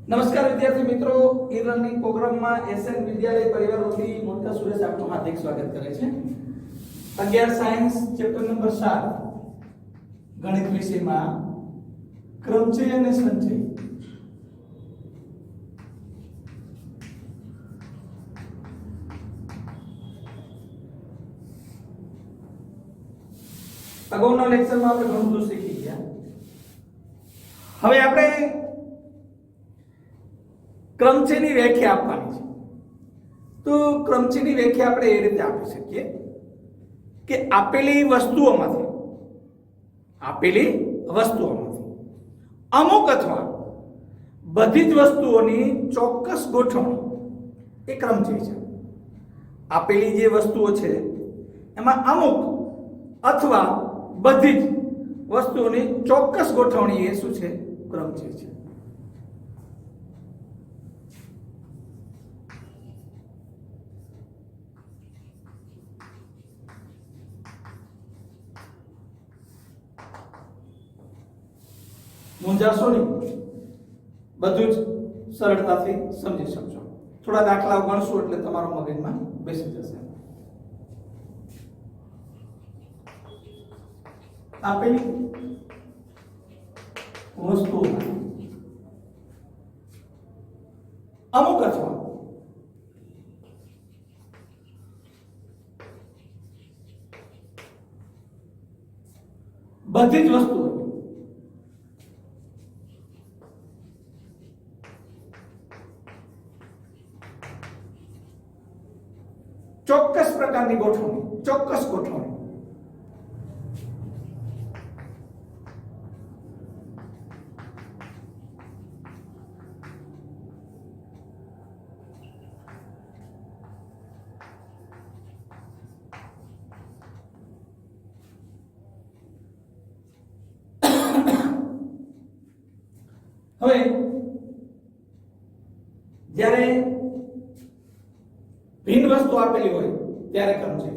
નમસ્કાર વિદ્યાર્થી મિત્રો, ઈ લર્નિંગ પ્રોગ્રામમાં એસએન વિદ્યાલય પરિવાર વતી મોટા સુરેશ આપનું હાર્દિક સ્વાગત કરે છે. 11 સાયન્સ ચેપ્ટર નંબર 7 ગણિત વિષયમાં ક્રમચય અને સંચય. અગાઉના લેક્ચરમાં આપણે ઘણું બધું શીખી ગયા. હવે આપણે ક્રમચયની વ્યાખ્યા આપવાની છે. તો ક્રમચયની વ્યાખ્યા આપણે એ રીતે આપી શકીએ કે આપેલી વસ્તુઓમાંથી અમુક અથવા બધી જ વસ્તુઓની ચોક્કસ ગોઠવણી એ ક્રમચય છે. આપેલી જે વસ્તુઓ છે એમાં અમુક અથવા બધી જ વસ્તુઓની ચોક્કસ ગોઠવણી એ શું છે? ક્રમચય છે. મૂંઝાશો નહીં, બધું જ સરળતાથી સમજી શકશો. થોડા દાખલાઓ ગણશું એટલે તમારો મગજમાં બેસી જશે. આપેલી વસ્તુઓમાં અમુક અથવા બધી જ વસ્તુઓ ચોક્કસ પ્રકારની ગોઠવણી, ચોક્કસ ગોઠવણી. હવે જ્યારે ભિન્ન વસ્તુ આપેલી હોય ત્યારે ક્રમચય.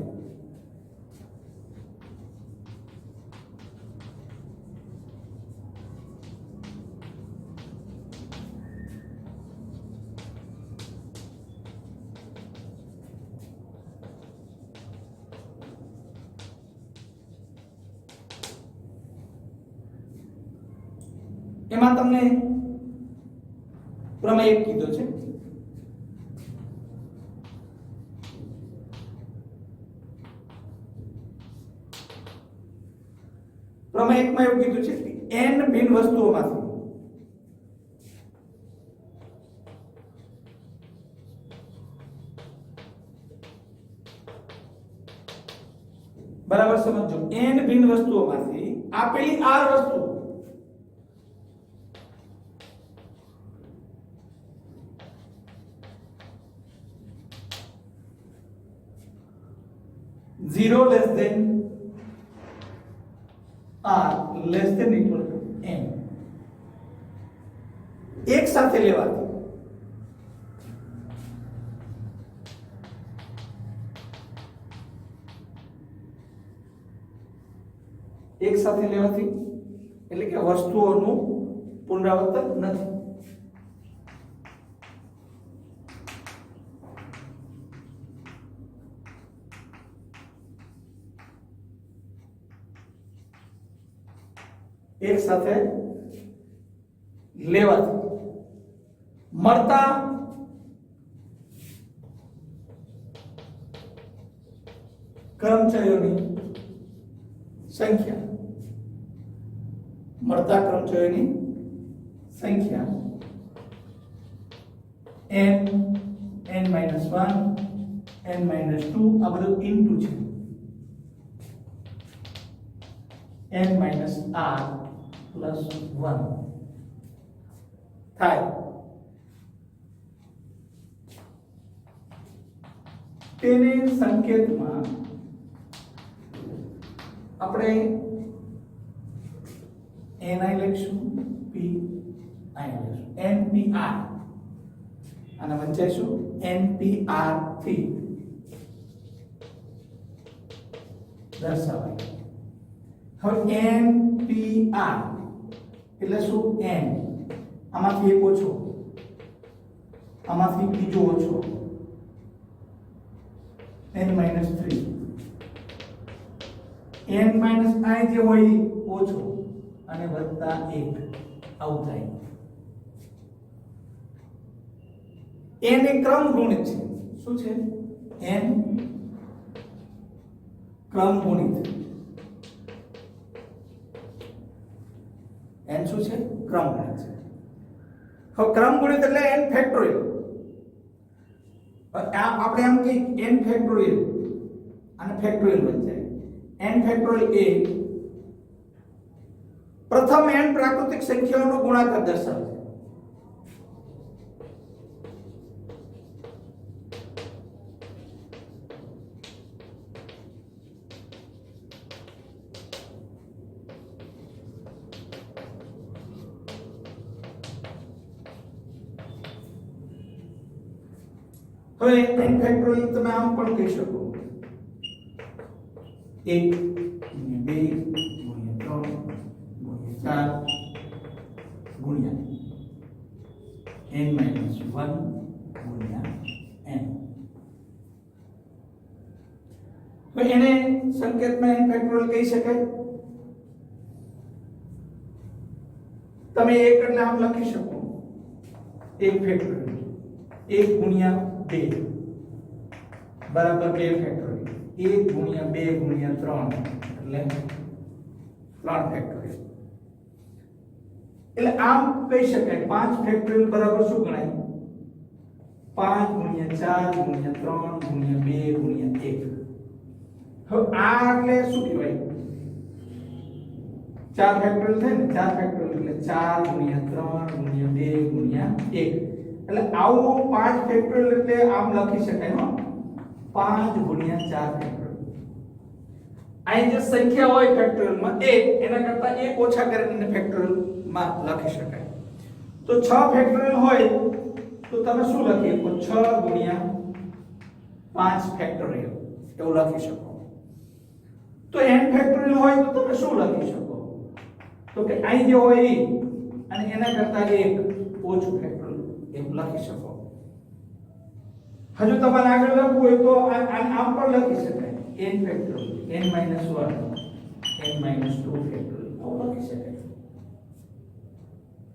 એમાં તમને પ્રમેય એક કીધો છે. પ્રમેય એકમાં એવું કીધું છે કે n ભિન્ન વસ્તુઓમાંથી બરાબર સમજો. n ભિન્ન વસ્તુઓમાંથી આપેલી r વસ્તુ zero less than r less than equal to n એક સાથે લેવાથી એટલે કે વસ્તુઓનું પુનરાવર્તન નથી. એક સાથે લેવાથી મળતા કર્મચયોની સંખ્યા n, n-1, n-2 આ બધું ઇન્ટુ છે n-r plus 1 થાય. તેને સંકેતમાં આપણે ni લખશું, pi લખશું, npr અને વંચાઈશું npr થી દર્શાવાય. હવે npr એટલે શું? n આમાંથી એક ઓછો આમાંથી બીજો ઓછો n - 3 n - i જે હોય ઓછો અને વત્તા 1 આવું થાય. n એ ક્રમ ગુણિત છે. શું છે? n ક્રમ ગુણિત. n શું છે? ક્રમ ગુણિત છે. હવે ક્રમ ગુણિત એટલે n ફેક્ટોરિયલ. આપણે એમ કે n ફેક્ટોરિયલ અને ફેક્ટોરિયલ બની જાય. n ફેક્ટોરિયલ એ પ્રથમ n પ્રાકૃતિક સંખ્યાઓનો ગુણાકાર દર્શાવે છે. હવે n ફેક્ટોરિયલ તમે આમ પણ કહી શકો 1 * 2 * 3 * 4 ગુણ્યા n - 1 ગુણ્યા n. તો એને સંકેતમાં n ફેક્ટોરિયલ કહી શકાય. તમે 1 એટલે આમ લખી શકો 1 ફેક્ટોરિયલ 1 ગુણ્યા 2 બરાબર 2 ફેક્ટોરિયલ 1 ગુણ્યા 2 ગુણ્યા 3 એટલે 3 ફેક્ટોરિયલ. એટલે આમ કહી શકાય 5 ફેક્ટોરિયલ બરાબર શું ગણાય? 5 ગુણ્યા 4 ગુણ્યા 3 ગુણ્યા 2 ગુણ્યા 1. હવે આ એટલે શું કહેવાય? 4 ફેક્ટોરિયલ થાય ને 4 ફેક્ટોરિયલ એટલે 4 ગુણ્યા 3 ગુણ્યા 2 ગુણ્યા 1. એટલે આવું 5 ફેક્ટોરિયલ એટલે આમ લખી શકાય હો 5 ગુણ્યા 4 ફેક્ટોરિયલ. અહીં જે સંખ્યા હોય ફેક્ટોરિયલ માં 1 એના કરતા 1 ઓછા કરીને ફેક્ટોરિયલ માં લખી શકાય. તો 6 ફેક્ટોરિયલ હોય તો તમે શું લખી શકો? 6 ગુણ્યા 5 ફેક્ટોરિયલ એવું લખી શકો. તો n ફેક્ટોરિયલ હોય તો તમે શું લખી શકો? તો કે અહીં જે હોય એ અને એના કરતા 1 ઓછું ફેક્ટોરિયલ એમ લખી શકો. હજુ તમારે આગળ લખવું હોય તો આમ પણ લખી શકાય n factorial n - 1 n - 2 factorial આવું લખી શકાય.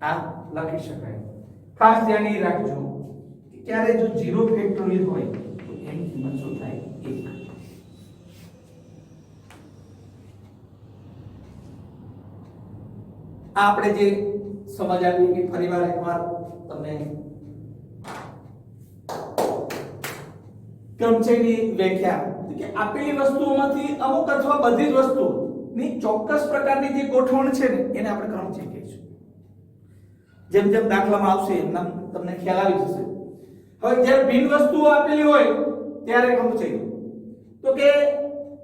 આ લખી શકાય. ખાસ ધ્યાન એ રાખજો કે ક્યારે જો 0 ફેક્ટોરિયલ હોય તો એની કિંમત શું થાય? 1. આ આપણે જે સમજ આવી કે ફરીવાર એકવાર તમને ક્રમચયની વ્યાખ્યા કે આપેલી વસ્તુઓમાંથી અમુક અથવા બધી જ વસ્તુઓની ચોક્કસ પ્રકારની જે ગોઠવણ છે ને એને આપણે ક્રમચય કહીશું. જેમ જેમ દાખલામાં આવશે એમ તમને ખ્યાલ આવી જશે. હવે જ્યારે ભિન્ન વસ્તુઓ આપેલી હોય ત્યારે ક્રમચય. તો કે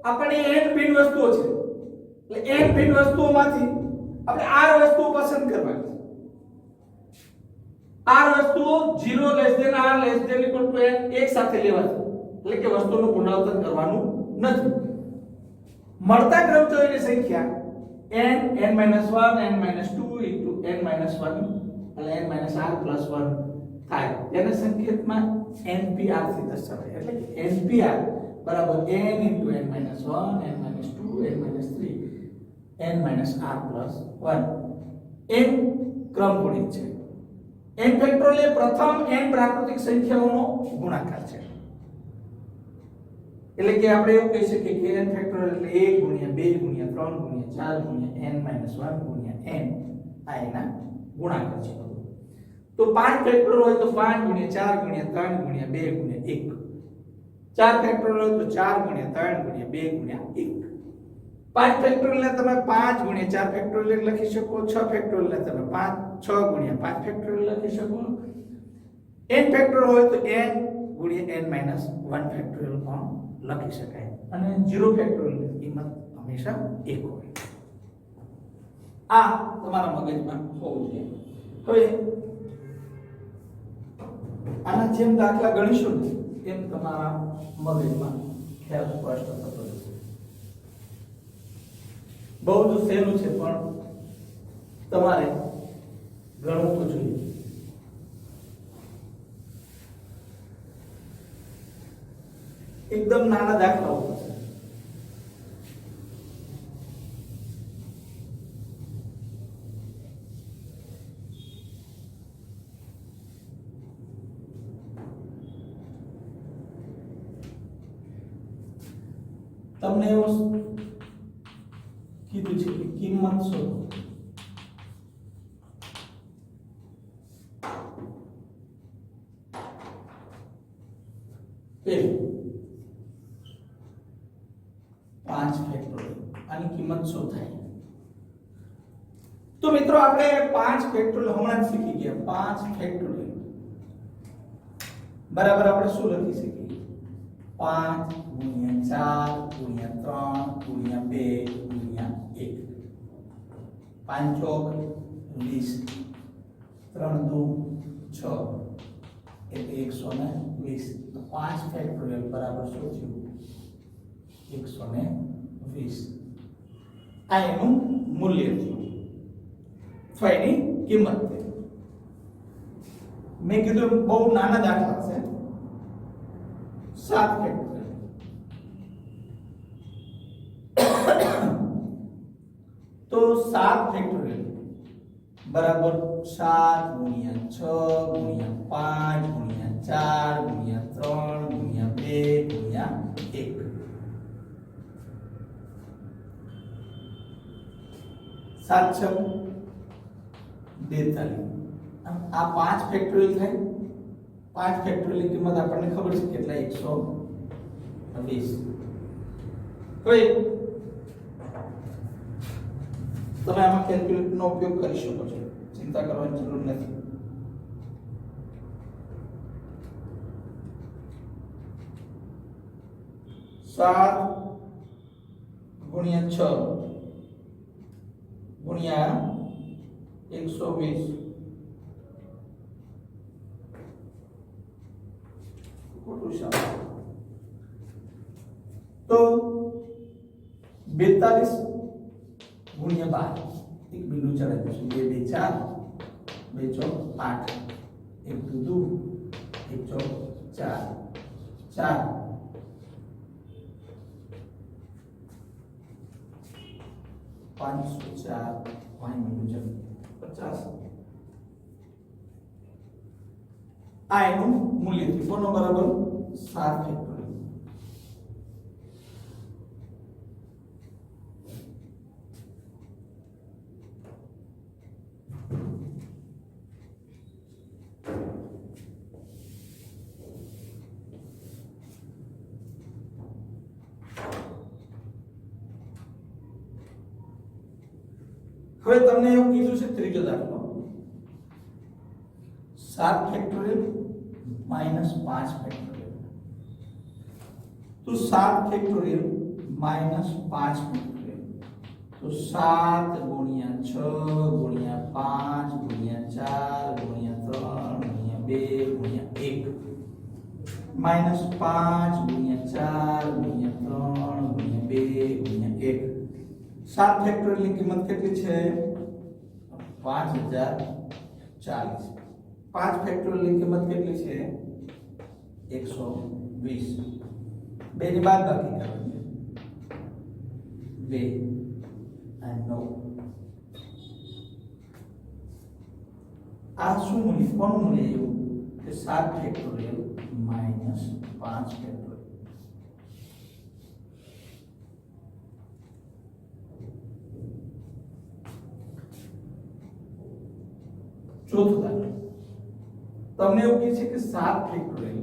આપણે n ભિન્ન વસ્તુઓ છે એટલે n ભિન્ન વસ્તુઓમાંથી આપણે r વસ્તુઓ પસંદ કરવાની છે. r વસ્તુઓ 0 > r ≤ n એક સાથે લેવાની. એટલે કે વસ્તુનું પુનરાવર્તન કરવાનું નથી. મળતા ક્રમચયોની સંખ્યા n n - 1 n - 2 n - 1 એટલે n - r + 1 થાય. તેને સંકેતમાં npr થી દર્શાવાય. એટલે કે npr બરાબર n * n - 1 n - 2 n - 3 n - r + 1. n ક્રમ ગુણિત છે. n ફેક્ટોરિયલ એ પ્રથમ n પ્રાકૃતિક સંખ્યાઓનો ગુણાકાર છે. એટલે કે આપણે એવું કહી શકીએ કે n ફેક્ટોરિયલ એટલે 1 ગુણ્યા 2 ગુણ્યા 3 ગુણ્યા 4 ગુણ્યા n - 1 ગુણ્યા n આ એના ગુણાકાર છે. તો 5 ફેક્ટોરિયલ હોય તો 5 ગુણ્યા 4 ગુણ્યા 3 ગુણ્યા 2 ગુણ્યા 1. 4 ફેક્ટોરિયલ હોય તો 4 ગુણ્યા 3 ગુણ્યા 2 ગુણ્યા 1. 5 ફેક્ટોરિયલ ને તમે 5 ગુણ્યા 4 ફેક્ટોરિયલ લખી શકો. 6 ફેક્ટોરિયલ ને તમે 6 ગુણ્યા 5 ફેક્ટોરિયલ લખી શકો. n ફેક્ટોરિયલ હોય તો n ગુણ્યા n - 1 ફેક્ટોરિયલ પણ લખી શકાય. અને 0 ફેક્ટોરિયલ ની કિંમત હંમેશા 1 હોય. આ તમારા મગજમાં હોવું જોઈએ. હવે આના જેમ દાખલા ગણીશું ને એમ તમારા મગજમાં ખ્યાલ સ્પષ્ટ થતો રહેશે. બહુ જ સહેલું છે પણ તમારે ગણવું તો જોઈએ. એકદમ નાના દાખલાઓ થશે. તમને એવું કીધું છે કે કિંમત શોધો. પેલું 5 ફેક્ટોરિયલ આની કિંમત શું થાય? તો મિત્રો આપણે 5 ફેક્ટોરિયલ હમણાં જ શીખી ગયા. 5 ફેક્ટોરિયલ બરાબર આપણે શું લખી શકીએ? 5 ગુણ્યા 4 ગુણ્યા 3 ગુણ્યા 2 ગુણ્યા 1. 5 ચોક 20, 3 દુ 6 એટલે 120. તો 5 ફેક્ટોરિયલ બરાબર શું થયું? 120. આ એનું મૂલ્ય થયું અથવા એની કિંમત થઈ. મેં કીધું બહુ નાના દાખલા છે. 7 ફેક્ટોરિયલ તો 7 ફેક્ટોરિયલ બરાબર 7 ગુણ્યા 6 ગુણ્યા 5 ગુણ્યા 4 ગુણ્યા 3 ગુણ્યા 2 ગુણ્યા 1. 7 6 42. આ 5 ફેક્ટોરિયલ થાય. 5 ફેક્ટોરિયલ ની કિંમત આપણને ખબર છે કેટલા? 120. હવે તમે આમાં કેલ્ક્યુલેટર નો ઉપયોગ કરી શકો છો, ચિંતા કરવાની જરૂર નથી. સાત ગુણ્યા 6 ગુણ્યા 120 ખોટું શાક તો 42 ગુણ્યા 12 એક બિંદુ ચડાવી દઈશું. 2 2 4 2 ચોક 8 1 દુ 1 ચોક 4 4 504 5 બિંદુ ચડાવી 50. આ એનું મૂલ્ય થયું. કોનો બરાબર? 7 ફેક્ટોરિયલ. હવે તમને એવું કીધું છે ત્રીજો દાખલો 7 ફેક્ટોરિયલ માઈનસ 5 ફેક્ટોરિયલ. તો 7 ફેક્ટોરિયલ માઈનસ 5 ફેક્ટોરિયલ તો 7 ગુણ્યા 6 ગુણ્યા 5 ગુણ્યા 4 ગુણ્યા 3 ગુણ્યા 2 ગુણ્યા 1 માઈનસ 5 ગુણ્યા 4 ગુણ્યા 3 ગુણ્યા 2 ગુણ્યા 1. 7 ફેક્ટોરિયલ ની કિંમત કેટલી છે? 5040. 5 ફેક્ટોરિયલ ની કિંમત કેટલી છે? 120. બે ની બાદબાકી કરવાની. 2 અને 9. આ શું મૂલ્ય? કોનું મૂલ્ય આવ્યું? કે 7 ફેક્ટોરિયલ માઈનસ 5 ફેક્ટોરિયલ. ચોથું દાખલો તમને એવું કહે છે કે 7 ફેક્ટોરિયલ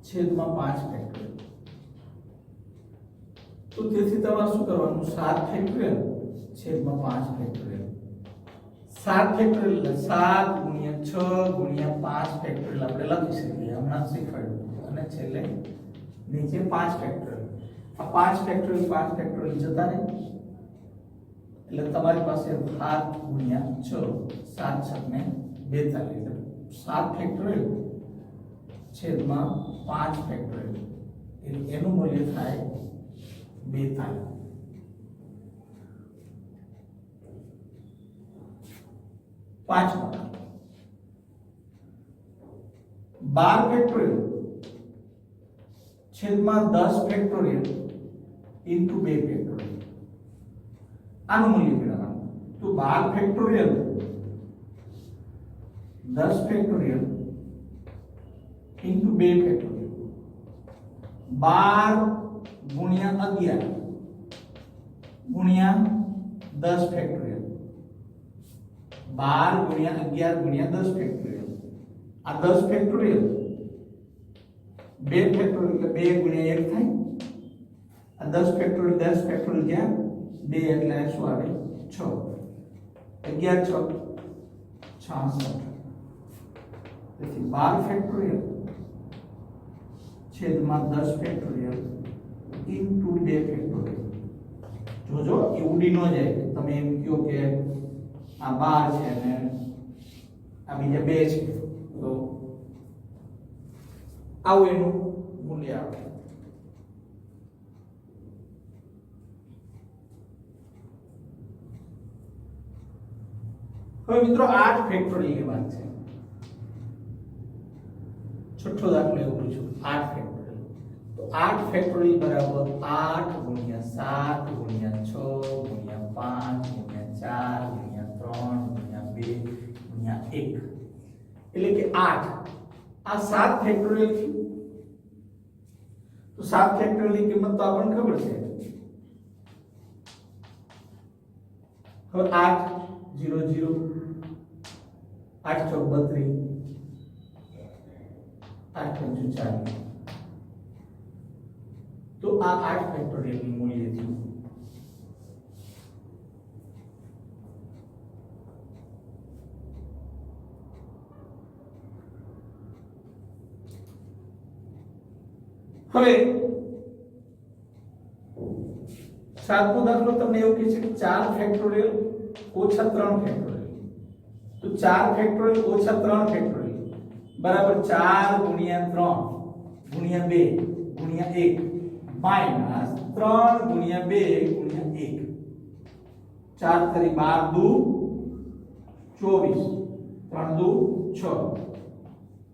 છેદમાં 5 ફેક્ટોરિયલ. તો તેથી તમારે શું કરવાનું? 7 ફેક્ટોરિયલ છેદમાં 5 ફેક્ટોરિયલ. 7 ફેક્ટોરિયલ એટલે 7 ગુણ્યા 6 ગુણ્યા 5 ફેક્ટોરિયલ આપણે લખી શકીએ, હમણાં શીખવાડ્યું. અને છેલ્લે નીચે 5 ફેક્ટોરિયલ. આ 5 ફેક્ટોરિયલ 5 ફેક્ટોરિયલ જતા રહે એટલે તમારી પાસે 7 ગુણ્યા 6 7 6 ને 42 એટલે 7 ફેક્ટોરિયલ છેદમાં 5 ફેક્ટોરિયલ એનું મૂલ્ય થાય 42. પાંચમો 12 ફેક્ટોરિયલ છેદમાં 10 ફેક્ટોરિયલ ઇન્ટુ 2 ફેક્ટોરિયલ આનું મૂલ્ય મેળવવાનું તો 12 ફેક્ટોરિયલ 10 ફેક્ટોરિયલ ઇન્ટુ 2 ફેક્ટોરિયલ 12 ગુણ્યા 11 ગુણ્યા 10 ફેક્ટોરિયલ 12 ગુણ્યા 11 ગુણ્યા 10 ફેક્ટોરિયલ આ 10 ફેક્ટોરિયલ 2 ફેક્ટોરિયલ એટલે 2 ગુણ્યા 1 થાય આ 10 ફેક્ટોરિયલ 10 ફેક્ટોરિયલ જ્યાં 2 એટલે શું આવે 6 11 6 66 તેથી 12 ફેક્ટોરિયલ છેદમાં 10 ફેક્ટોરિયલ ઇન્ટુ 2 ફેક્ટોરિયલ જોજો એ ઉડી ન જાય તમે એમ કહો કે આ 12 છે અને આ બીજા 2 છે તો આવું એનું મૂલ્ય આવે હવે મિત્રો 8 ફેક્ટોરિયલ ની વાત છે છઠ્ઠો દાખલો એવું પૂછ્યું 8 ફેક્ટોરિયલ તો 8 ફેક્ટોરિયલ બરાબર 8 ગુણ્યા 7 ગુણ્યા 6 ગુણ્યા 5 ગુણ્યા 4 ગુણ્યા 3 ગુણ્યા 2 ગુણ્યા 1 એટલે કે 8 આ 7 ફેક્ટોરિયલ છે તો 7 ફેક્ટોરિયલ ની કિંમત તો આપણને ખબર છે હવે 8 0 0 8 ચોક 32 8 पंचू 40 तो आ 8 ફેક્ટોરિયલ ની મૂલ્ય થયું હવે સાતમો દાખલો તમને એવું કહે છે કે 4 ફેક્ટોરિયલ ઓછા 3 ફેક્ટોરિયલ તો 4 ફેક્ટોરિયલ ઓછા 3 ફેક્ટોરિયલ बराबर 4 गुणिया 3 गुणिया 2 गुणिया 1 माइनस 3 गुणिया 2 गुणिया 1 4 तरी 12 दू 24 3 दू 6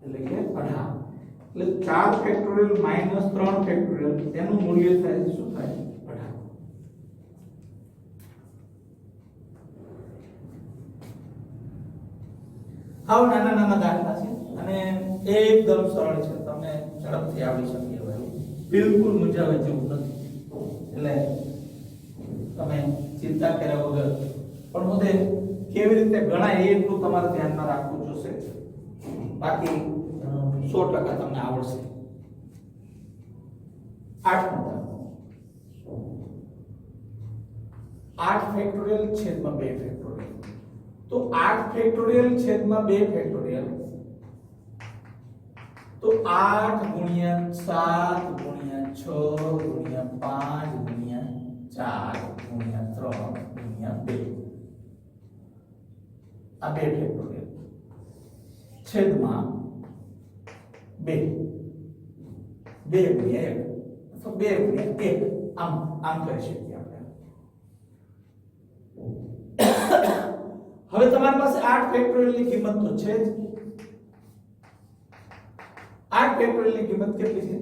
એટલે કે 18 એટલે 4 ફેક્ટોરિયલ માઈનસ 3 ફેક્ટોરિયલ તેનું મૂલ્ય થાય શું થાય 18 આવ નાના નાના દાખલા છે અને એકદમ સરળ છે તમને ઝડપથી આવડી શકે એવા બિલકુલ મૂંઝાવે જેવું નથી એટલે તમે ચિંતા કર્યા વગર પણ મુદ્દે કેવી રીતે ગણાય એટલું તમારે ધ્યાનમાં રાખવું જોશે બાકી 100% તમને આવડશે 8 ફેક્ટોરિયલ છેદમાં 2 ફેક્ટોરિયલ तो 8 ફેક્ટોરિયલ છેદમાં 2 ફેક્ટોરિયલ तो 8 गुणिया 7 गुणिया 6 गुणिया 5 गुणिया 4 गुणिया 3 गुणिया 2 આ 2 ફેક્ટોરિયલ છેદમાં 2 ગુણ્યા 1 તો 2 ગુણ્યા 1 આમ કરી શકીએ આપણે હવે તમારી પાસે 8 ફેક્ટોરિયલ ની કિંમત તો છે જ 8 ફેક્ટોરિયલ ની કિંમત કેટલી છે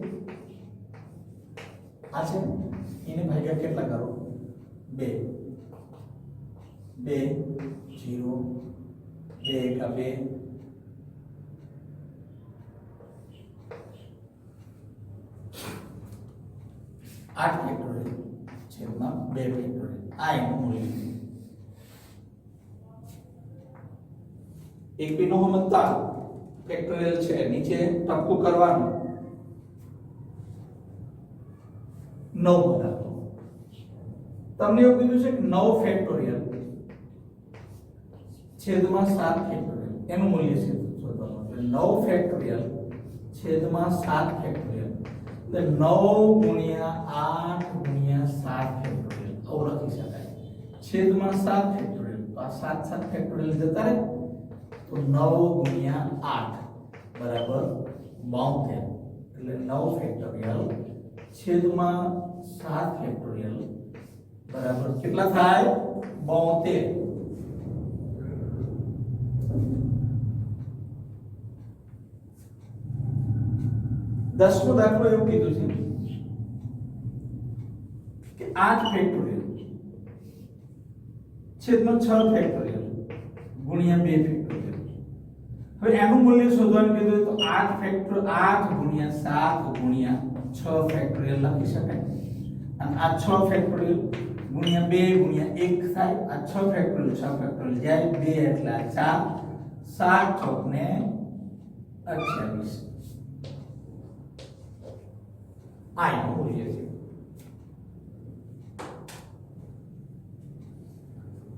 આ છે એને ભાગ્યા કેટલા કરો 2 2 0 2 का 2 8 ફેક્ટોરિયલ છેદમાં 2 ફેક્ટોરિયલ આ એનું મૂલ્ય એક બી નો સમજતા ફેક્ટોરિયલ છે નીચે ટપકું કરવાનું 9 બનાવો તમને એવું કીધું છે કે 9 ફેક્ટોરિયલ છેદમાં 7 ફેક્ટોરિયલ એનું મૂલ્ય છે શોધવાનું એટલે 9 ફેક્ટોરિયલ છેદમાં 7 ફેક્ટોરિયલ એટલે 9 ગુણ્યા 8 ગુણ્યા 7 ફેક્ટોરિયલ આવું લખી શકાય છેદમાં 7 ફેક્ટોરિયલ તો આ 7 7 ફેક્ટોરિયલ જતા રહે तो 9 गुणिया 8 बराबर 72 એટલે 9 ફેક્ટોરિયલ છેદમાં 7 ફેક્ટોરિયલ બરાબર કેટલા થાય 72 10મો દાખલો એવું કીધું છે 8 ફેક્ટોરિયલ છેદમાં 6 ફેક્ટોરિયલ ગુણ્યા 2 ફેક્ટોરિયલ. હવે એનું મૂલ્ય શોધવાનું કીધું તો 8 ગુણ્યા 7 ગુણ્યા 6 ફેક્ટોરિયલ લખી શકાય. અને આ 6 ફેક્ટોરિયલ ગુણ્યા 2 ગુણ્યા 1 થાય. આ 6 ફેક્ટોરિયલ જાય 2 એટલે 4 7 ચોક ને 28 આ એનું મૂલ્ય છે.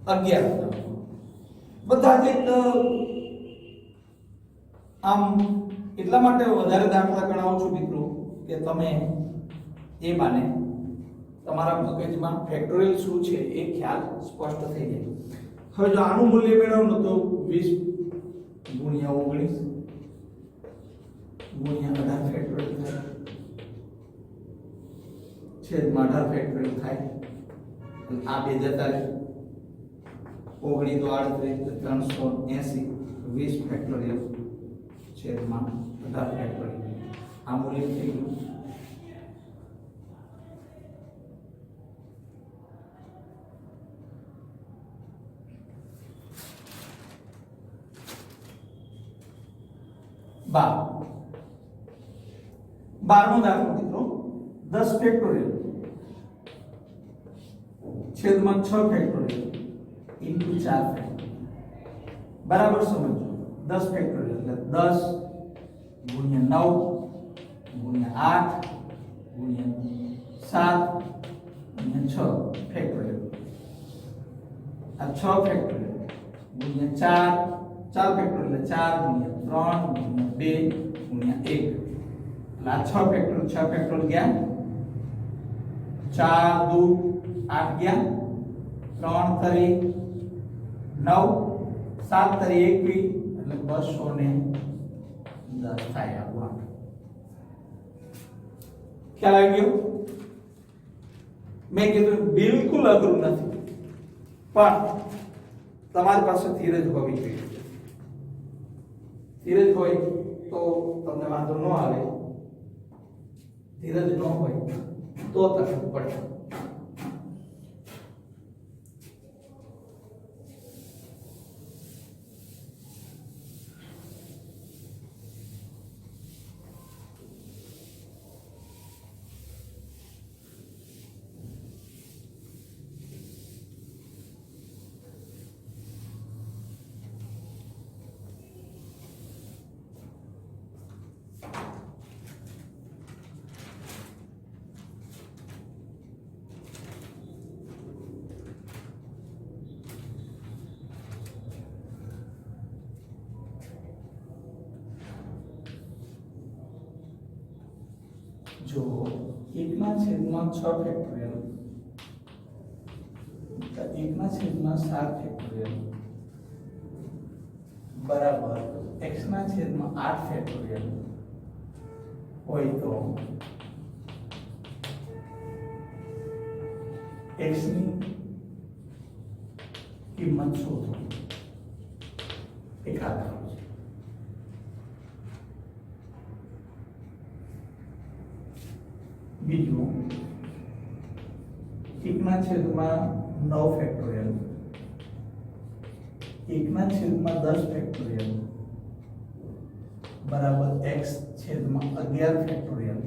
11 બધા જ એક આમ એટલા માટે વધારે દાખલા ગણાવું છું મિત્રો કે તમે એ માને તમારા મગજમાં ફેક્ટોરિયલ શું છે એ ખ્યાલ સ્પષ્ટ થઈ જાય. હવે જો આનું મૂલ્ય મેળવવું તો 20 ગુણ્યા 19 ગુણ્યા 18 ફેક્ટોરિયલ થાય છેદમાં 18 ફેક્ટોરિયલ થાય. આ બે જતા રહે 19 તો 38 380 20 ફેક્ટોરિયલ છેદમાં 18 ફેક્ટોરિયલ આ મૂલ્ય થઈ ગયું. બારમો દાખલો મિત્રો 10 ફેક્ટોરિયલ છેદમાં 6 ફેક્ટોરિયલ ઇન્ટુ 4 ફેક્ટોરિયલ બરાબર સમજો. 10 ફેક્ટોરિયલ એટલે 10 ગુણ્યા 9 ગુણ્યા 8 ગુણ્યા 7 ગુણ્યા 6 ફેક્ટોરિયલ. આ 6 ફેક્ટોરિયલ ગુણ્યા 4 ફેક્ટોરિયલ 4 ગુણ્યા 3 ગુણ્યા 2 ગુણ્યા 1 એટલે આ 6 ફેક્ટોરિયલ ગયા 4 2 8 ગયા 3 તરી 9 7 તરી 21 એટલે 210 થાય. આ ખ્યાલ આવી ગયો. મેં કીધું બિલકુલ અઘરું નથી પણ તમારી પાસે ધીરજ હોવી જોઈએ. ધીરજ હોય તો તમને વાંધો ન આવે. ધીરજ ન હોય તો તકલીફ પડે. જો 1/6 ફેક્ટોરિયલ તો 1/7 ફેક્ટોરિયલ બરાબર x/8 ફેક્ટોરિયલ હોય તો x ની કિંમત શોધો. એક આધાર છે. બીજું 1/9 ફેક્ટોરિયલ 1/10 ફેક્ટોરિયલ બરાબર x/11 ફેક્ટોરિયલ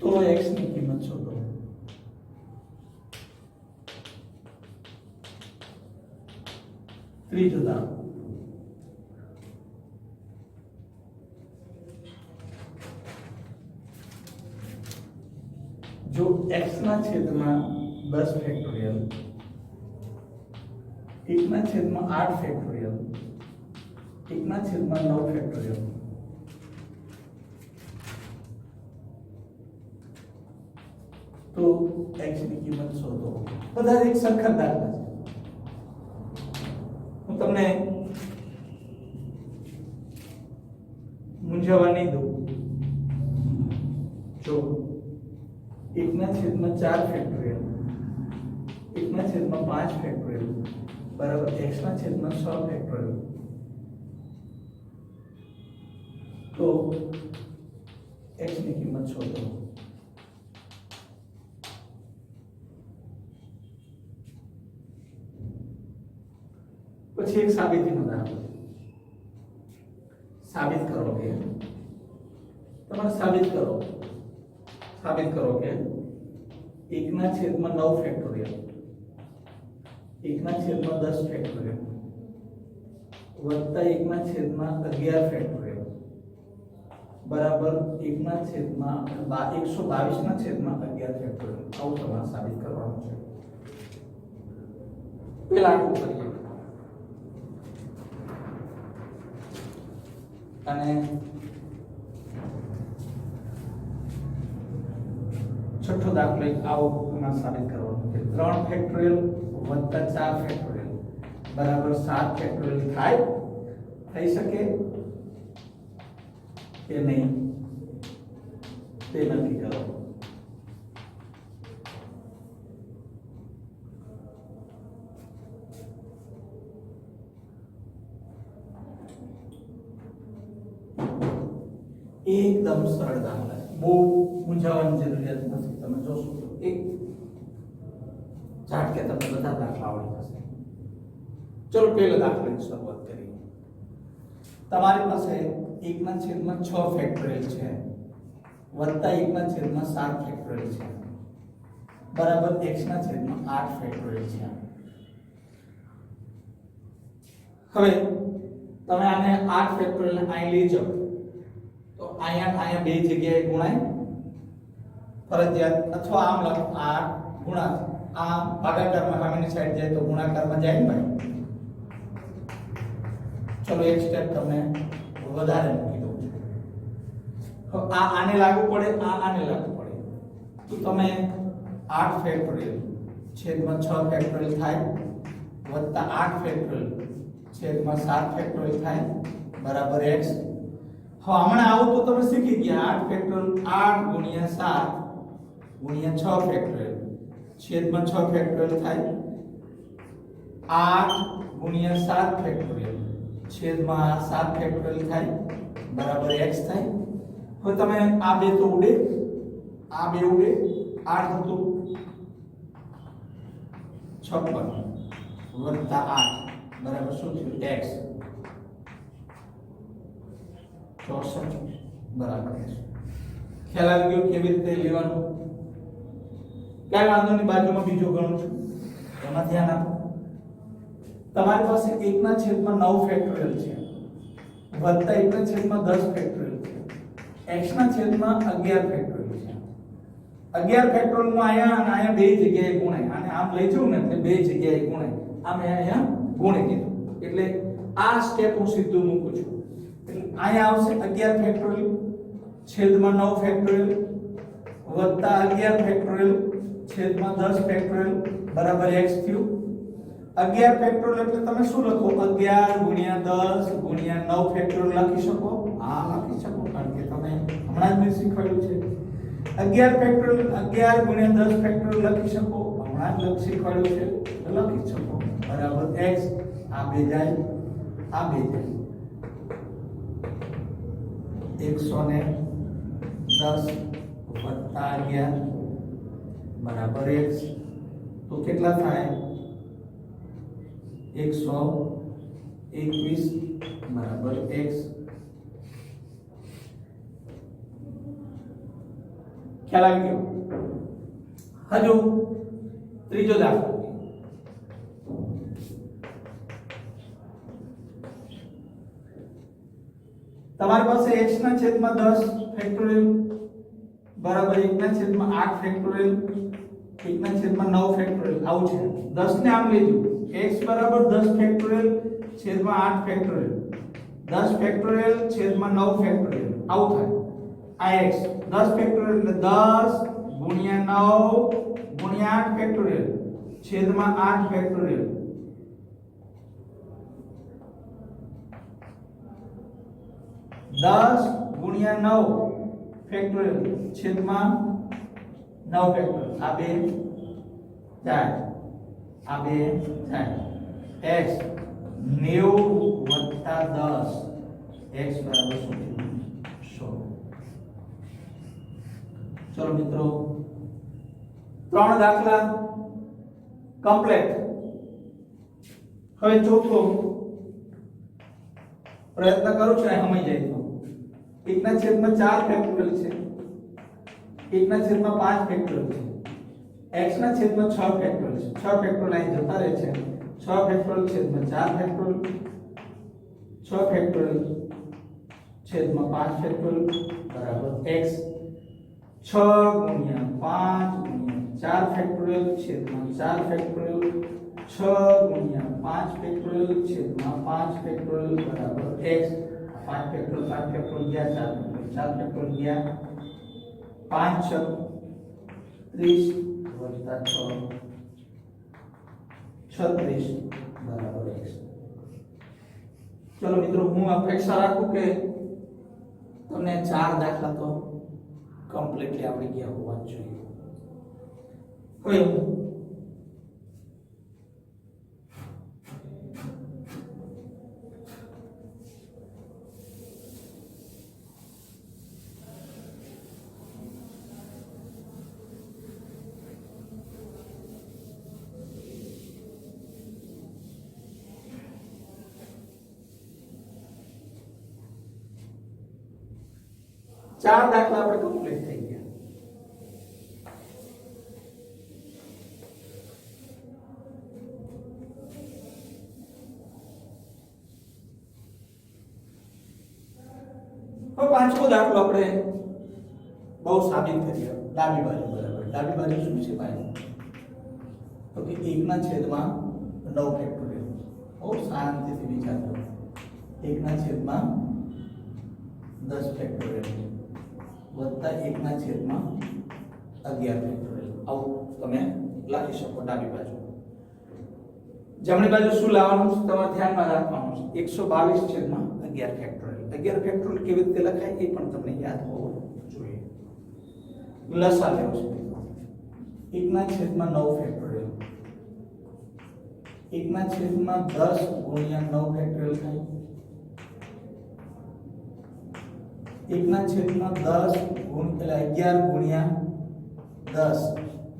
તો x ની કિંમત શોધો. ત્રીજો દાખલો जो x/10 ફેક્ટોરિયલ 1/8 ફેક્ટોરિયલ 1/9 ફેક્ટોરિયલ તો x ની કિંમત શોધો. બધા એક સરખા દાખલા છે. હું તમને મૂંઝવવા નહીં દઉં. જો 1/4 ફેક્ટોરિયલ 1/5 ફેક્ટોરિયલ બરાબર x/6 ફેક્ટોરિયલ તો x ની કિંમત શોધો. પછી એક સાબિતીનો દાખલો સાબિત કરો કે તમારે સાબિત કરો કે 1/9 ફેક્ટોરિયલ 1/10 ફેક્ટોરિયલ વત્તા 1/11 ફેક્ટોરિયલ બરાબર 1/122/11 ફેક્ટોરિયલ આવું તમારે સાબિત કરવાનું છે. પેલા આટલું કરીએ અને છઠ્ઠો દાખલો એક આવો તમારે સાબિત કરવાનો છે. 3 ફેક્ટોરિયલ વત્તા 4 ફેક્ટોરિયલ બરાબર 7 ફેક્ટોરિયલ થઈ શકે કે નહીં તે નક્કી કરો. એકદમ સરળ દાખલા છે, બહુ મૂંઝાવાની જરૂરિયાત નથી. તમે જોશો તો એક ઝાટકે તમને બધા દાખલા આવડી જશે. ચલો પહેલા દાખલાની શરૂઆત કરીએ. તમારી પાસે 1/6 ફેક્ટોરિયલ છે વત્તા 1/7 ફેક્ટોરિયલ છે બરાબર x/8 ફેક્ટોરિયલ છે. હવે તમે આને 8 ફેક્ટોરિયલ અહીં લઈ જાઓ તો અહીંયા બે જગ્યાએ ગુણાય ફરજિયાત, અથવા આમ લખો 8 ગુણા આ ભાગાકારમાં સામેની સાઈડ જાય તો ગુણાકારમાં જાય ને ભાઈ. ચલો એક સ્ટેપ તમને વધારે મૂકી દઉં છું. હવે આને લાગુ પડે, આને લાગુ પડે તો તમે 8 ફેક્ટોરિયલ છેદમાં 6 ફેક્ટોરિયલ થાય વત્તા 8 ફેક્ટોરિયલ છેદમાં 7 ફેક્ટોરિયલ થાય બરાબર x. હવે હમણાં આવું તો તમે શીખી ગયા 8 ફેક્ટોરિયલ 8 ગુણ્યા 7 ગુણ્યા 6 ફેક્ટોરિયલ છેદમાં 6 ફેક્ટોરિયલ થાય 8 ગુણ્યા 7 ફેક્ટોરિયલ છેદમાં 7 ફેક્ટોરિયલ થાય બરાબર x થાય. હવે તમે આ બે તો ઉડે, આ બે ઉડે, 8 હતું 56 વત્તા 8 બરાબર શું થયું x 64 બરાબર. ખ્યાલ આવી ગયો કેવી રીતે લેવાનું? કઈ વાંધો નહીં, બાજુમાં બીજો ગણું છું એમાં ધ્યાન આપો. તમારી પાસે 1/9 ફેક્ટોરિયલ છે વત્તા 1/10 ફેક્ટોરિયલ છે x/11 ફેક્ટોરિયલ છે. 11 ફેક્ટોરિયલ માં આયા અને આયા બે જગ્યાએ ગુણાય, આને આમ લઈ જાઉં ને એટલે બે જગ્યાએ ગુણાય, આમ અહીંયા ગુણી દીધું એટલે આ સ્ટેપ હું સીધું મૂકું છું. એટલે અહીંયા આવશે 11 ફેક્ટોરિયલ છેદમાં 9 ફેક્ટોરિયલ વત્તા 11 ફેક્ટોરિયલ છેદમાં 10 ફેક્ટોરિયલ બરાબર x થયું. 11 ફેક્ટોરિયલ એટલે તમે શું લખો 11 ગુણ્યા 10 ગુણ્યા 9 ફેક્ટોરિયલ લખી શકો. હા લખી શકો, કારણ કે તમે હમણાં જ મેં શીખવાડ્યું છે. 11 ફેક્ટોરિયલ 11 ગુણ્યા 10 ફેક્ટોરિયલ લખી શકો, હમણાં જ શીખવાડ્યું છે તો લખી શકો બરાબર x. આ બે જાય, આ બે જાય 110 વત્તા 11 બરાબર x. તો કેટલા થાય 121 બરાબર x. ખ્યાલ આવી ગયો? હજુ ત્રીજો દાખલો. તમારી પાસે x/10 ફેક્ટોરિયલ બરાબર 1/8 ફેક્ટોરિયલ 1/9 ફેક્ટોરિયલ આવું છે. 10 ને આમ લેજો, x બરાબર 10 ફેક્ટોરિયલ છેદમાં 8 ફેક્ટોરિયલ 10 ફેક્ટોરિયલ છેદમાં 9 ફેક્ટોરિયલ આવું થાય. આ x 10 ફેક્ટોરિયલ એટલે 10 ગુણ્યા 9 ગુણ્યા 8 ફેક્ટોરિયલ છેદમાં 8 ફેક્ટોરિયલ 10 ગુણ્યા 9 ફેક્ટોરિયલ છેદમાં 9 ફેક્ટોરિયલ. આ બે જાય, આ બે જાય. x 90 વત્તા 10 x બરાબર શું થયું 100. ચલો મિત્રો 3 દાખલા કમ્પ્લીટ. હવે ચોથો પ્રયત્ન કરું છું સમય જાય તો 1/4 ફેક્ટોરિયલ છે, 1/5 ફેક્ટોરિયલ છે, x/6 ફેક્ટોરિયલ છે. 6 ફેક્ટોરિયલ અહીં જતા રહે છે. 6 ફેક્ટોરિયલ છેદમાં 4 ફેક્ટોરિયલ, 6 ફેક્ટોરિયલ છેદમાં 5 ફેક્ટોરિયલ બરાબર x. 6 ગુણ્યા 5 ગુણ્યા 4 ફેક્ટોરિયલ છેદમાં 4 ફેક્ટોરિયલ, 6 ગુણ્યા 5 ફેક્ટોરિયલ છેદમાં 5 ફેક્ટોરિયલ બરાબર x. 5 ફેક્ટોરિયલ ગયા, 4 ફેક્ટોરિયલ ગયા, 5 6 30 વત્તા 6 36 બરાબર x. ચલો મિત્રો, હું અપેક્ષા રાખું કે તમને 4 દાખલા તો કમ્પ્લીટલી આવડી ગયા હોવા જોઈએ. હવે ચાર દાખલા આપણે કમ્પ્લીટ થઈ ગયા. હવે પાંચમો દાખલો આપણે બહુ સાબિત કરીએ. ડાબી બાજુ બરાબર. ડાબી બાજુ શું છે ભાઈ? તો કે 1/9 ફેક્ટોરિયલ. બહુ શાંતિથી વિચાર કરો. 1/10 ફેક્ટોરિયલ વત્તા 1/11 ફેક્ટોરિયલ. આવું તમે લખી શકો ડાબી બાજુ. જમણી બાજુ શું લાવવાનું છે તમારે ધ્યાનમાં રાખવાનું છે? 122/11 ફેક્ટોરિયલ. 11 ફેક્ટોરિયલ કેવી રીતે લખાય એ પણ તમને યાદ હોવું જોઈએ. લસા લેવો છે. 1/9 ફેક્ટોરિયલ 1/10 ગુણ્યા 9 ફેક્ટોરિયલ થાય. 1/10 ગુણ એટલે 11 ગુણ્યા 10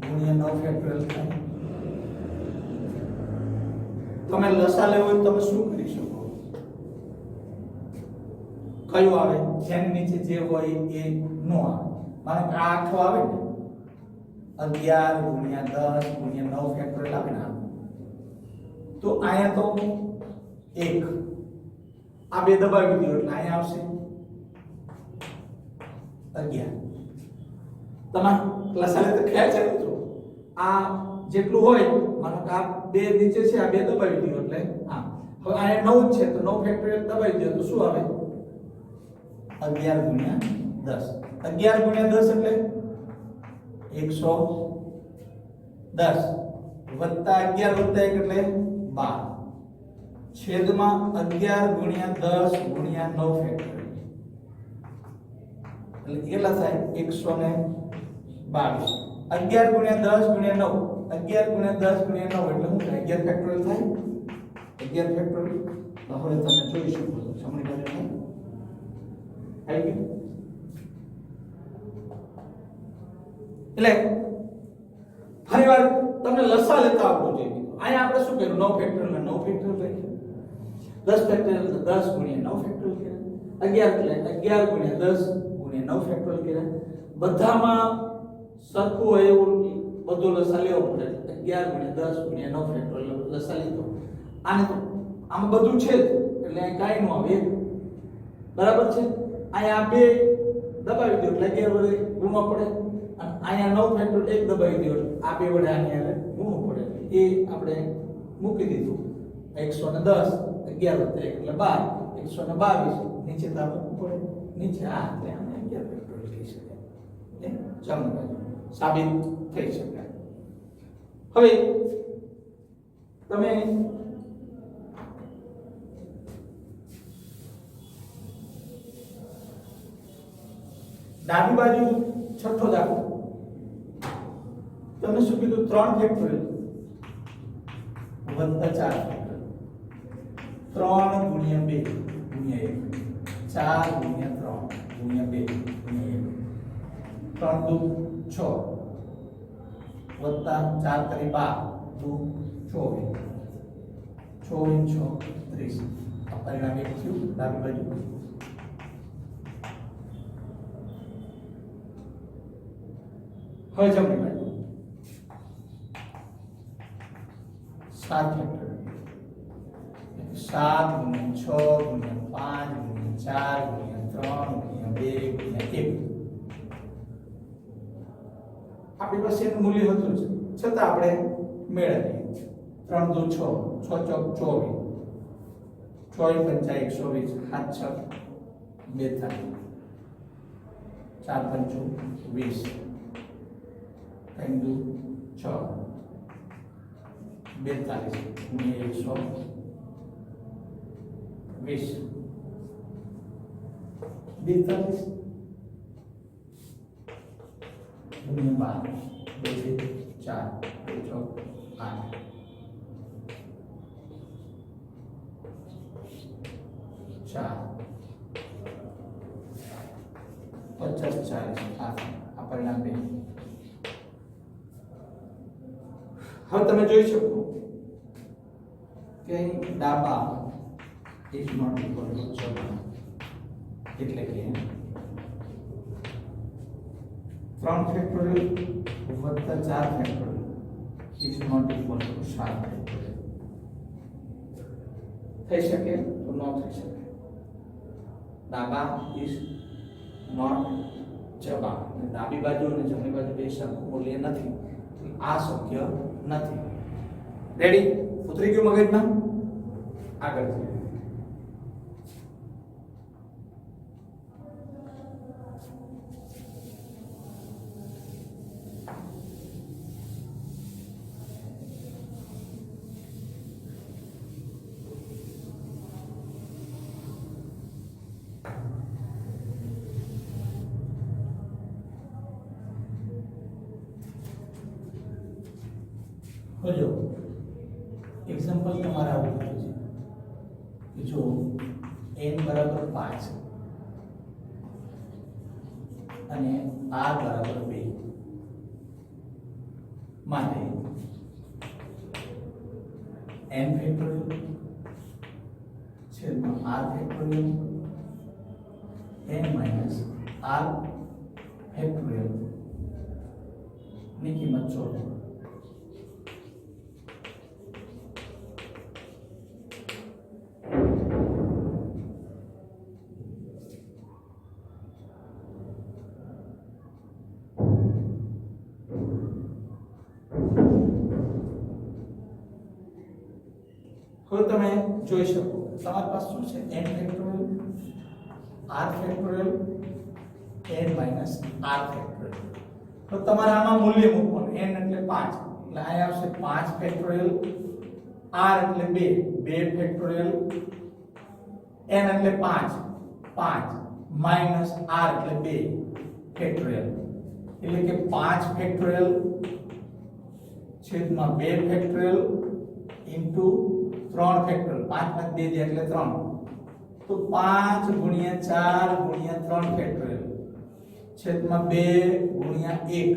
ગુણ્યા 9 ફેક્ટોરિયલ થાય. તમે લસા લેવો હોય તમે શું કરી શકો? કયું આવે? જેની નીચે જે હોય એ નો આવે. માનો કે આ આખો આવે ને 11 ગુણ્યા 10 ગુણ્યા 9 ફેક્ટોરિયલ આવે ને, તો અહીંયા તો 1 આ બે દબાવી દીધો એટલે અહીંયા આવશે 11. તમારે લસા લે તો ખ્યાલ છે મિત્રો, આ જેટલું હોય માનો કે આ બે નીચે છે, આ બે દબાવી દીધો એટલે આ. હવે અહીંયા 9 છે તો 9 ફેક્ટોરિયલ દબાવી દો તો શું આવે? 11 ગુણ્યા 10. 11 ગુણ્યા 10 એટલે 110 વત્તા 11 વત્તા 1 એટલે 12 છેદમાં 11 ગુણ્યા 10 ગુણ્યા 9 ફેક્ટોરિયલ એટલે કેટલા થાય? 122. 11 ગુણ્યા 10 ગુણ્યા 9, 11 ગુણ્યા 10 ગુણ્યા 9 એટલે શું થાય? 11 ફેક્ટોરિયલ થાય. 11 ફેક્ટોરિયલ. તો હવે તમે જોઈ શકો છો જમણી બાજુ આવી ગયું. એટલે ફરીવાર તમને લસા લેતા આવડવું જોઈએ. અહીંયા આપણે શું કર્યું? 9 ફેક્ટોરિયલ 9 ફેક્ટોરિયલ લખ્યું. 10 ફેક્ટોરિયલ 10 ગુણ્યા 9 ફેક્ટોરિયલ કર્યા. 11 એટલે 11 ગુણ્યા 10 ગુણ્યા 9 ફેક્ટોરિયલ કર્યા. બધામાં સરખું હોય એવું બધો લસા લેવો પડે. 11 ગુણ્યા 10 ગુણ્યા 9 ફેક્ટોરિયલ લસા લીધો. આને તો આમાં બધું છે એટલે કાઈ ન આવે. બરાબર છે? અહીંયા બે દબાવી દો એટલે 11 વડે ગુણવા પડે. અને અહીંયા 9 ફેક્ટોરિયલ એક દબાવી દો આ બે વડે આની આવે ગુણવું પડે. એ આપણે મૂકી દીધું. 110 11 વત્તા 1 એટલે 12. 122 નીચે તો મૂકવું પડે. નીચે આ એટલે આને 11 ફેક્ટોરિયલ કહી શકાય. જમણી બાજુ સાબિત થઈ શકાય. હવે તમે ડાબી બાજુ છઠ્ઠો દાખલો. તમે શું કીધું? 3 ફેક્ટોરિયલ વત્તા 4 ફેક્ટોરિયલ. 3 ગુણ્યા 2 ગુણ્યા 1, 4 ગુણ્યા 3 ગુણ્યા 2 ગુણ્યા 1, 3 દુ 6 વત્તા 4 કરી 12 દુ 24, 6 6 30 આ પરિણામ 1 થયું ડાબી બાજુ। હવે જમણી બાજુ 7 ફેક્ટોરિયલ 7 ગુણ્યા 6 ગુણ્યા 5 ગુણ્યા 4 ગુણ્યા 3 ગુણ્યા 2 ગુણ્યા 1 આપણી પાસે એનું મૂલ્ય હતું છે છતાં આપણે મેળવીએ 3 દુ 6 6 ચોક 24 6 પંચા 120 7 6 42 4 પંચું 20 3 દુ 6 42 ગુણ્યા 120 42 ગુણ્યા 12 2 4 8 4 50 40 આ પરિણામ 2। હવે તમે જોઈ શકો કે ડાબા ઇઝ નોટ ઇક્વલ ટુ જમણા, એટલે કે 3 ફેક્ટોરિયલ વત્તા 4 factorial is not equal to 7 factorial. થઈ શકે તો ન થઈ શકે। ડાબા ઇઝ નોટ જમણા, ડાબી બાજુ અને જમણી બાજુ બે સરખું મૂલ્ય નથી, આ શક્ય નથી। રેડી? ઉતરી ગયું મગજમાં? આગળ જો એક્ઝામ્પલ તમારે આવું છે કે જો n બરાબર 5 અને r બરાબર 2 માટે n ફેક્ટોરિયલ છેદમાં r factorial n minus r factorial ની કિંમત શોધો। હવે તમે જોઈ શકો તમારી પાસે શું છે n factorial r factorial n minus r factorial. તો તમારે આમાં મૂલ્ય મૂકવાનું, n એટલે 5 એટલે અહીં આવશે 5 ફેક્ટોરિયલ, r એટલે 2 ફેક્ટોરિયલ, n એટલે 5 માઈનસ r એટલે 2 ફેક્ટોરિયલ, એટલે કે 5 ફેક્ટોરિયલ છેદમાં 2 ફેક્ટોરિયલ ઇન્ટુ 3 ફેક્ટોરિયલ, 5 માં 2 દે એટલે 3, તો 5 ગુણ્યા 4 ગુણ્યા 3 ફેક્ટોરિયલ છેદમાં 2 ગુણ્યા 1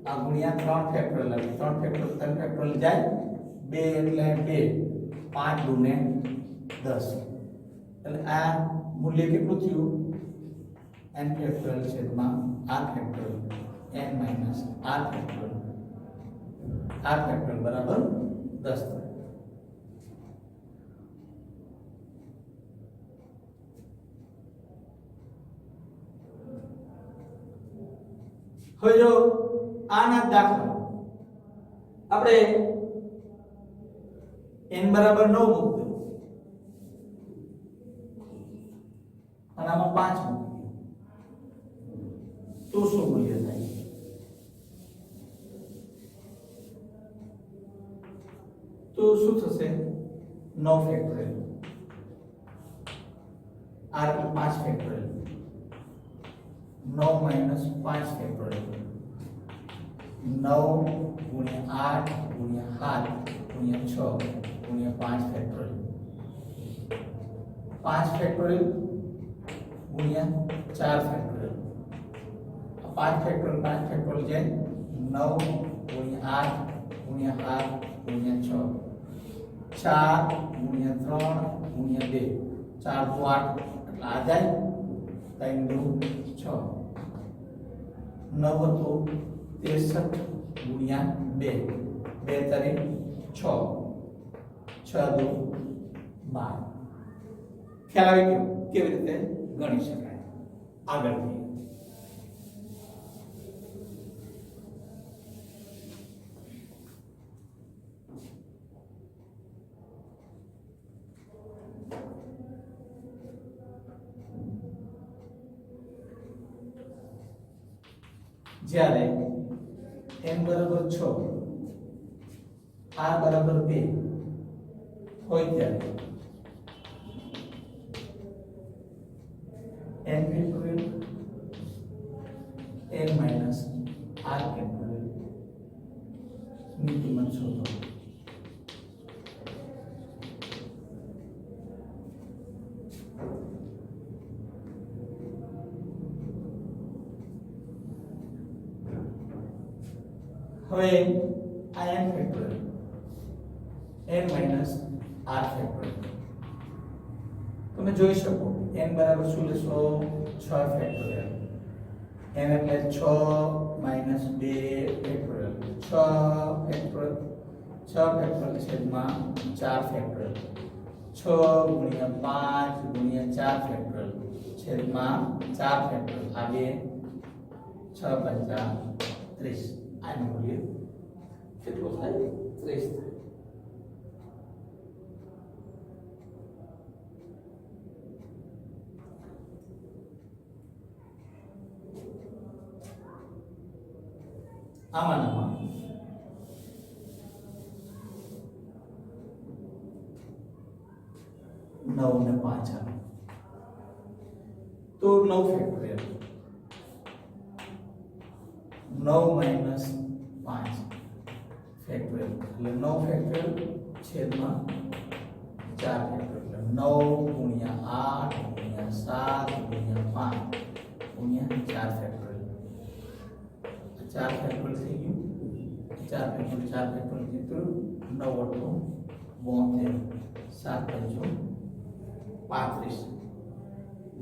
આ ગુણ્યા 3 ફેક્ટોરિયલ આવે, 3 ફેક્ટોરિયલ 3 ફેક્ટોરિયલ જાય 2 એટલે 2 5 ગુણે 10 એટલે આ મૂલ્ય કેટલું થયું n ફેક્ટોરિયલ છેદમાં r factorial n minus r factorial બરાબર 10 થાય। હવે જો આના દાખલા આપણે n બરાબર 9 મૂકીએ અને આમાં 5 મૂકીએ તો શું મૂલ્ય થાય? તો શું થશે? 9 ફેક્ટોરિયલ r એટલે 5 ફેક્ટોરિયલ 9 માઈનસ 5 ફેક્ટોરિયલ 9 ગુણ્યા 8 ગુણ્યા 7 ગુણ્યા 6 ગુણ્યા 5 ફેક્ટોરિયલ 5 ફેક્ટોરિયલ ગુણ્યા 4 ફેક્ટોરિયલ 5 ફેક્ટોરિયલ જાય 9 ગુણ્યા 8 ગુણ્યા 7 ગુણ્યા 6 4 ગુણ્યા 3 ગુણ્યા 2 4 તો 8 એટલે આ જાય 3 દુ 6 9 તો 63 ગુણ્યા 2 2 તરી 6 6 દુ 12 ખ્યાલ આવી ગયો કેવી રીતે ગણી શકાય આગળ જ્યારે n બરાબર 6 r બરાબર 2 હોય ત્યારે n factorial n minus r factorial ની કિંમત શોધો. હવે આ n factorial n minus r factorial તમે જોઈ શકો n બરાબર શું લેશો 6 ફેક્ટોરિયલ n એટલે 6 માઈનસ 2 ફેક્ટોરિયલ 6 ફેક્ટોરિયલ છેદમાં 4 ફેક્ટોરિયલ 6 ગુણ્યા 5 ગુણ્યા 4 ફેક્ટોરિયલ છેદમાં 4 ફેક્ટોરિયલ આ બે 6 પંચા 30 આનું મૂલ્ય કેટલું થાય 30 થાય. આમાં 9 ને 5 આવે તો 9 ફેક્ટોરિયલ 9 માઈનસ 5 ફેક્ટોરિયલ એટલે 9 ફેક્ટોરિયલ છેદમાં 4 ફેક્ટોરિયલ 9 ગુણ્યા 8 ગુણ્યા 7 ગુણ્યા 5 ગુણ્યા 4 ફેક્ટોરિયલ 4 ફેક્ટોરિયલ થઈ ગયું 4 ફેક્ટોરિયલ કેટલું 9 72 7 પંચો 35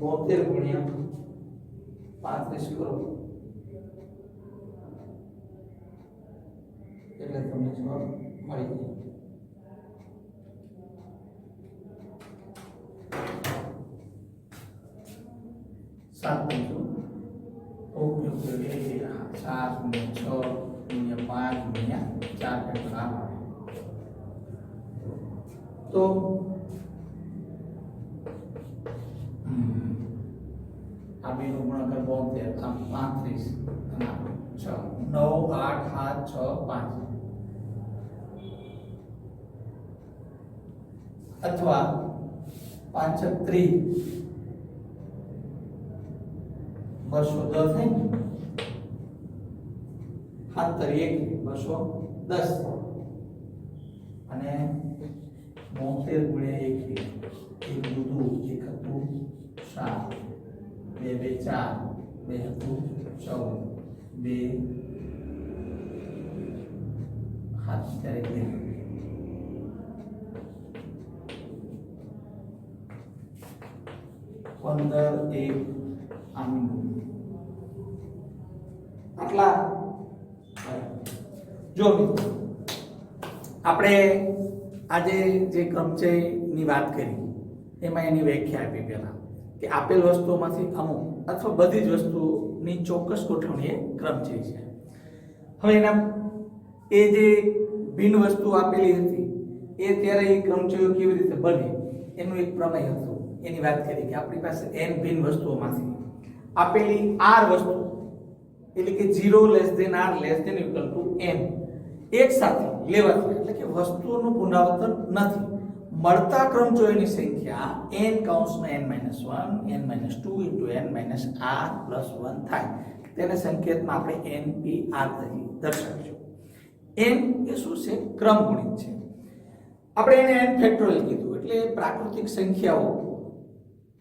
72 ગુણ્યા 35 કરો એટલે તમને જવાબ મળી જાય. સાત પંચો ઓકે ઓકે 7 ગુણ્યા 6 ગુણ્યા 5 ગુણ્યા 4 ફેક્ટર આવે તો આ બેનો ગુણાકાર 72 આમ 35 અને 6 9 8 7 6 5 અથવા 5 30 210 થાય ને 7 210 અને 72 ગુણ્યા 1 એક દૂધું એક હતું 7 2 2 4 2 હતું 14 2 હાથ ત્યારે 15 1 આનું આટલા જો મિત્રો આપણે આજે જે ક્રમચયની વાત કરી એમાં એની વ્યાખ્યા આપી પહેલા કે આપેલ વસ્તુઓમાંથી અમુક અથવા બધી જ વસ્તુઓની ચોક્કસ ગોઠવણી એ ક્રમચય છે. હવે એના એ જે ભિન્ન વસ્તુ આપેલી હતી એ ત્યારે એ ક્રમચયો કેવી રીતે બને એનું એક પ્રમેય હતું. એની વાત કરી કે આપણી પાસે n ભિન્ન વસ્તુઓમાંથી આપેલી r વસ્તુ એટલે કે 0 r n એક સાથે લેવાથી એટલે કે વસ્તુઓનું પુનરાવર્તન નથી મળતા ક્રમચયોની સંખ્યા n કૌંસમાં n-1 n-2 n-r + 1 થાય. તેને સંકેતમાં આપણે npr તરીકે દર્શાવીશું. n એ શું છે ક્રમગુણિત છે. આપણે એને n ફેક્ટોરિયલ કીધું એટલે પ્રાકૃતિક સંખ્યાઓ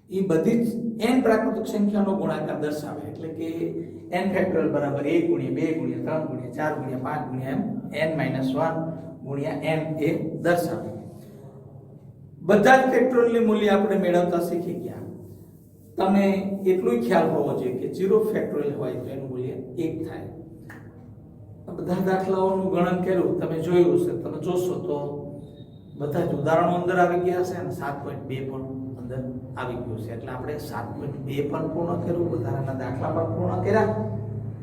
એ બધી જ n પ્રાકૃતિક સંખ્યાનો ગુણાકાર દર્શાવે એટલે કે n ફેક્ટોરિયલ બરાબર 1 ગુણ્યા 2 ગુણ્યા 3 ગુણ્યા 4 ગુણ્યા 5 ગુણ્યા n-1 ગુણ્યા n એ દર્શાવે. બધા જ ફેક્ટોરિયલ મૂલ્ય આપણે મેળવતા શીખી ગયા. તમને એટલું ખ્યાલ હોવો જોઈએ કે 0 ફેક્ટોરિયલ હોય તો એનું મૂલ્ય 1 થાય. બધા દાખલાઓનું ગણન કર્યું તમે જોયું હશે, તમે જોશો તો બધા જ ઉદાહરણો અંદર આવી ગયા છે અને 7.2 પણ અંદર આવી ગયું છે. એટલે આપણે 7.2 પણ પૂર્ણ કર્યું, વધારાના દાખલા પણ પૂર્ણ કર્યા.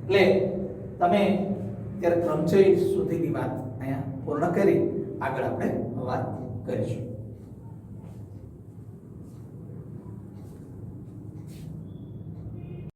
એટલે તમે ત્યારે ક્રમચય સુધીની વાત અહીંયા પૂર્ણ કરી આગળ આપણે વાત કરીશું.